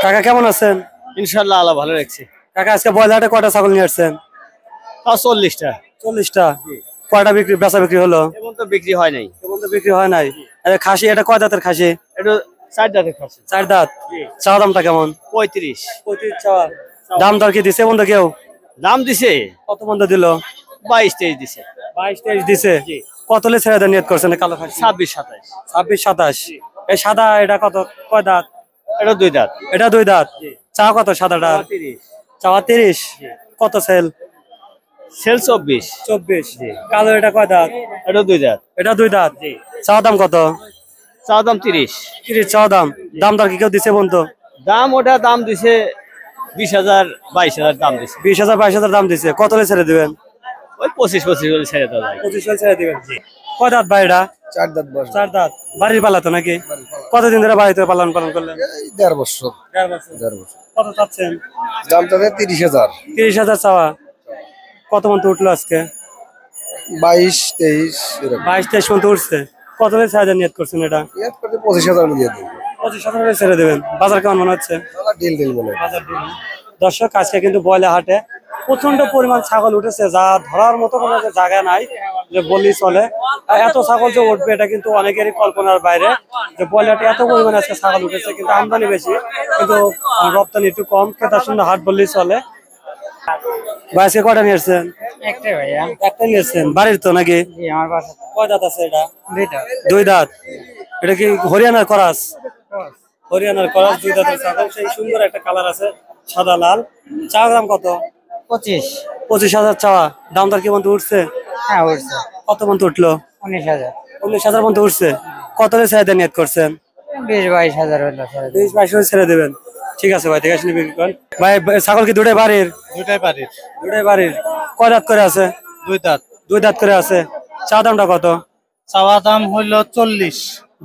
কাকা কেমন আছেন? ইনশাআল্লাহ আল্লাহ ভালো রাখছে। কাকা আজকে বয়লাটে কয়টা ছাগল নিয়ে আসছেন? 40টা। 40টা। কয়টা বেচা বিক্রি হলো? এমন তো বিক্রি হয় নাই। এমন তো বিক্রি হয় নাই। খাসি এটা কয় দাঁতের খাসি? এটা 4 দাঁতের খাসি। 4 দাঁত। চাওয়া দামটা কেমন? 35। 35 চাওয়া। দাম দর কি দিছে বন্ধু কেউ? দাম দিছে কত বন্ধু দিল? 22-23 দিছে। 22-23 দিছে। কত লে ছেড়ে দেন নিয়ত করছেন কালো খাসি? 26-27। 26-27। এই সাদা এটা কত কয় দাঁত? এটা 2 দাঁত। এটা 2 দাঁত। চাওয়া কত সাদাটা? 30। চাওয়া 30। কত সেল? সেল 24। 24। কালো এটা কয় দাঁত? এটা 2 দাঁত। এটা 2 দাঁত। চাওয়া দাম কত? চাওয়া দাম 30। 30 চাওয়া দাম। দাম দর কি কেউ দিছে বন্ধু? দাম ওটা দাম দিছে 20,000-22,000 দাম দিছে। 20,000-22,000 দাম দিছে। কত লে ছেড়ে দিবেন? ওই 25 হলে ছেড়ে দেওয়া যায়। 25 লে ছেড়ে দিবেন। কয় দাঁত ভাই এটা? 4 দাঁত বয়স। 4 দাঁত। বাড়ির পালা তো নাকি? কতদিন ধরে বাড়িতে পালন করলেন? এই 1.5 বছর। 1.5 বছর। 1.5 বছর। কত চাচ্ছেন? দামটা 30,000। 30,000 চাওয়া। কত মন উঠলো আজকে? 22-23 এরকম। 22-23 মন উঠছে। কত লে ছেড়ে দেন নিয়ত করছেন এটা? এর করতে 25,000 দিয়ে দেব। 25,000 লে ছেড়ে দিবেন। বাজার কেমন মনে হচ্ছে? দাদা ডিল বলে। বাজার ডিল। দর্শক আজকে কিন্তু বয়লা হাটে প্রচন্ড পরিমাণ ছাগল উঠেছে, যা ধরার মতো কোনো জায়গা নাই যে বললেই চলে। এত ছাগল যে উঠবে এটা কিন্তু অনেকেরই কল্পনার বাইরে, যে বয়লাটে এত পরিমাণে আজকে ছাগল উঠেছে, কিন্তু আমদানি বেশি, কিন্তু রপ্তানি একটু কম। ক্রেতা শূন্য হাট বললেই চলে। ভাই আজকে কয়টা নিয়েছেন? একটাই ভাইয়া। একটা নিয়েছেন। বাড়ির তো নাকি? জি আমার বাসা। কয় দাঁত আছে এটা? 2 দাঁত। 2 দাঁত। এটা কি হরিয়ানার করাস? হরিয়ানার করাস 2 দাঁতের ছাগল। সেই সুন্দর একটা কালার আছে, সাদা লাল। চাওয়া দাম কত? 25। 25,000 চাওয়া। দাম দর কি বন্ধু উঠছে? হ্যাঁ উঠছে। কত বন্ধু উঠলো? 19,000। 19,000 বন্ধু উঠছে। কত রে ছেড়ে দেন নিয়ত করছেন? 20-22,000 হলো ছেড়ে দেব। 20-22 ছেড়ে দেবেন। ঠিক আছে ভাই, দেখে শুনে বিক্রি করেন। ভাই ছাগল কি দুটাই বাড়ির? দুটাই বাড়ির। দুটাই বাড়ির। কয় দাঁত করে আছে? 2 দাঁত। 2 দাঁত করে আছে। চাওয়া দামটা কত? চাওয়া দাম হইলো 40।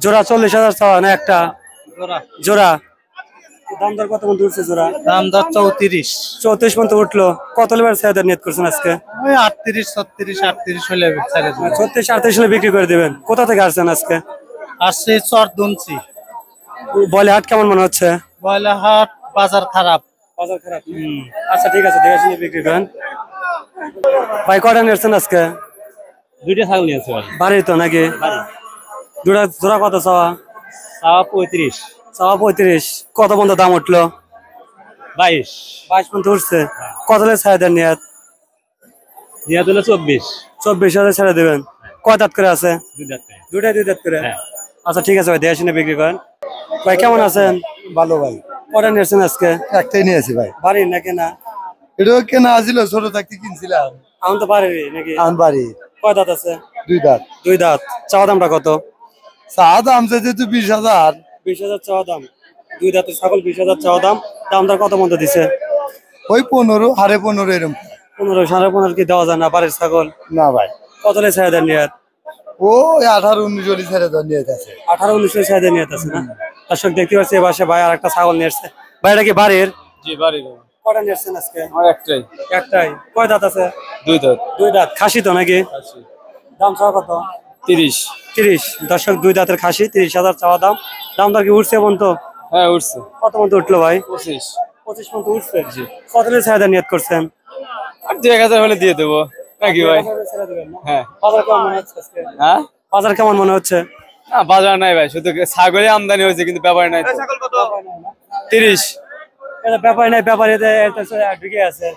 জোড়া 40,000 চাওয়া না একটা? জোড়া। জোড়া। দাম দর কত বন্ধু উঠছে জোড়া? দাম দর 34। 34 পর্যন্ত উঠলো। কত লেবার ছেড়ে দেন নিয়ত করছেন আজকে? ওই 38 হলে ছেড়ে দেব। 36-38 হলে বিক্রি করে দিবেন। কোথা থেকে আসছেন আজকে? আসছে চরদুমচি। বলে হাট কেমন মনে হচ্ছে? বয়লাহাট বাজার খারাপ। বাজার খারাপ। আচ্ছা ঠিক আছে, দেখে শুনে বিক্রি করেন। ভাই কয়টা নিয়েছেন আজকে? 2টা ছাগল নিয়েছে ভাই। বাড়ির তো নাকি? দুটা জোড়া কত চাওয়া? চাওয়া 35। চাওয়া 35। কত পর্যন্ত দাম উঠলো? 22। 22 পর্যন্ত উঠছে। কত লে ছেড়ে দেন নিয়াত? নিয়ে দিলে 24। 24,000 ছেড়ে দেবেন। কয় দাঁত করে আছে? 2 দাঁত। দুটাই 2 দাঁত করে। হ্যাঁ। আচ্ছা ঠিক আছে ভাই, দেখে শুনে বিক্রি করেন। ভাই কেমন আছেন? ভালো ভাই। কয়টা নিয়েছেন আজকে? একটাই নিয়েছি ভাই। বাড়ির নাকি না? এটাও কেনা ছিল, ছোট থাকতে কিনছিলাম। এখন তো বাড়ির নাকি? আন বাড়ি। কয় দাঁত আছে? 2 দাঁত। 2 দাঁত। চাওয়া দামটা কত? চা দাম চাইছে 20,000। 20,000 চাওয়া দাম। 2 দাঁতের ছাগল 20,000 চাওয়া দাম। দাম দর কত মতো দিছে? ওই 15, 15.5 এরকম। 15, 15.5 কি দেওয়া যায় না বাড়ির ছাগল? না ভাই। কত লে ছেড়ে দেন নিয়াত? ও 18-19 জলি ছেড়ে দেন নিয়ে আছে। 18-19 ছেড়ে দেন নিয়াত আছে না? দর্শক দেখতে পাচ্ছি এ পাশে ভাই আর একটা ছাগল নিয়ে আসছে। ভাই এটা কি বাড়ির? জি বাড়ির। কয়টা নিয়ে আসছেন আজকে? আমার একটাই। একটাই। কয় দাঁত আছে? 2 দাঁত। 2 দাঁত। খাসি তো নাকি? দাম চাওয়া কত? 30। 30। দর্শক 2 দাঁতের খাসি, 30,000 চাওয়া দাম। দাম দর কি উঠছে বন্ধু? হ্যাঁ উঠছে। কত মতো উঠলো ভাই? 25। 25 মতো উঠছে। কত লে ছেড়ে দেন নিয়াত করছেন? আর 2,000 হলে দিয়ে দেবো নাকি ভাই? ছেড়ে দিবেন না? হ্যাঁ। বাজার কেমন মনে হচ্ছে আজকে? হ্যাঁ বাজার কেমন মনে হচ্ছে? না বাজার নাই ভাই, শুধু ছাগলে আমদানি হয়েছে কিন্তু ব্যাপার নাই। 30। এটা ব্যাপারী নাই, ব্যাপারী ঢুকে আছে।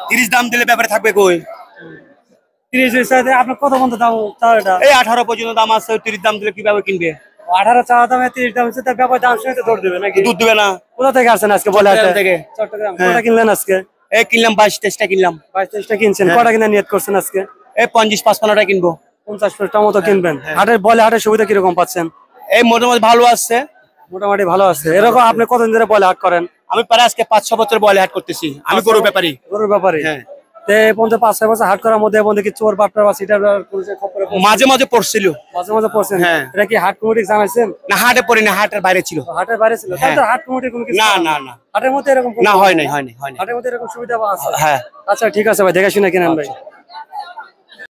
30 দাম দিলে ব্যাপারে থাকবে কই? 30 এর সাথে আপনার কত পর্যন্ত দাম চাও এটা? এই 18 পর্যন্ত দাম আছে, 30 দাম দিলে কিভাবে কিনবে? 18 চাওয়া দামে 30 দাম হচ্ছে, তার ব্যাপার দাম শুনে তো দৌড় দেবে নাকি? দুধ দিবে না। কোথা থেকে আসছেন আজকে বলে চট্টগ্রাম থেকে। চট্টগ্রাম। হ্যাঁ। কটা কিনলেন আজকে? এই কিনলাম 22-23টা কিনলাম। 22-23টা কিনছেন। হ্যাঁ। কটা কিনা নিয়ত করছেন আজকে? এই 50-55টা কিনবো। 50-50টা মতো কিনবেন। হাটের বলে হাটের সুবিধা কিরকম পাচ্ছেন? এই মোটামুটি ভালো আসছে। মোটামুটি ভালো আছে। এরকম আপনি কতদিন ধরে বলে হাট করেন? আমি প্রায় আজকে 5-6 বছর বলে হাট করতেছি। আমি গরু ব্যাপারী। গরুর ব্যাপারে? হ্যাঁ। তে পর্যন্ত 5-6 বছর হাট করার মধ্যে বন্ধু কি চোর বাটপার বা সিটার খবরে মাঝে মাঝে পড়ছিল। মাঝে মাঝে পড়ছেন? হ্যাঁ। এটা কি হাট কমিটি জানাইছেন? না হাটে পড়ি না, হাটের বাইরে ছিল। হাটের বাইরে ছিল? হ্যাঁ। তাহলে হাট কমিটির কোনো কিছু না না? না না হাটের মধ্যে এরকম না হয় নাই, হয় নাই, হয় নাই। হাটের মধ্যে এরকম সুবিধা আছে? হ্যাঁ। আচ্ছা ঠিক আছে ভাই, দেখে শুনে কিনেন ভাই।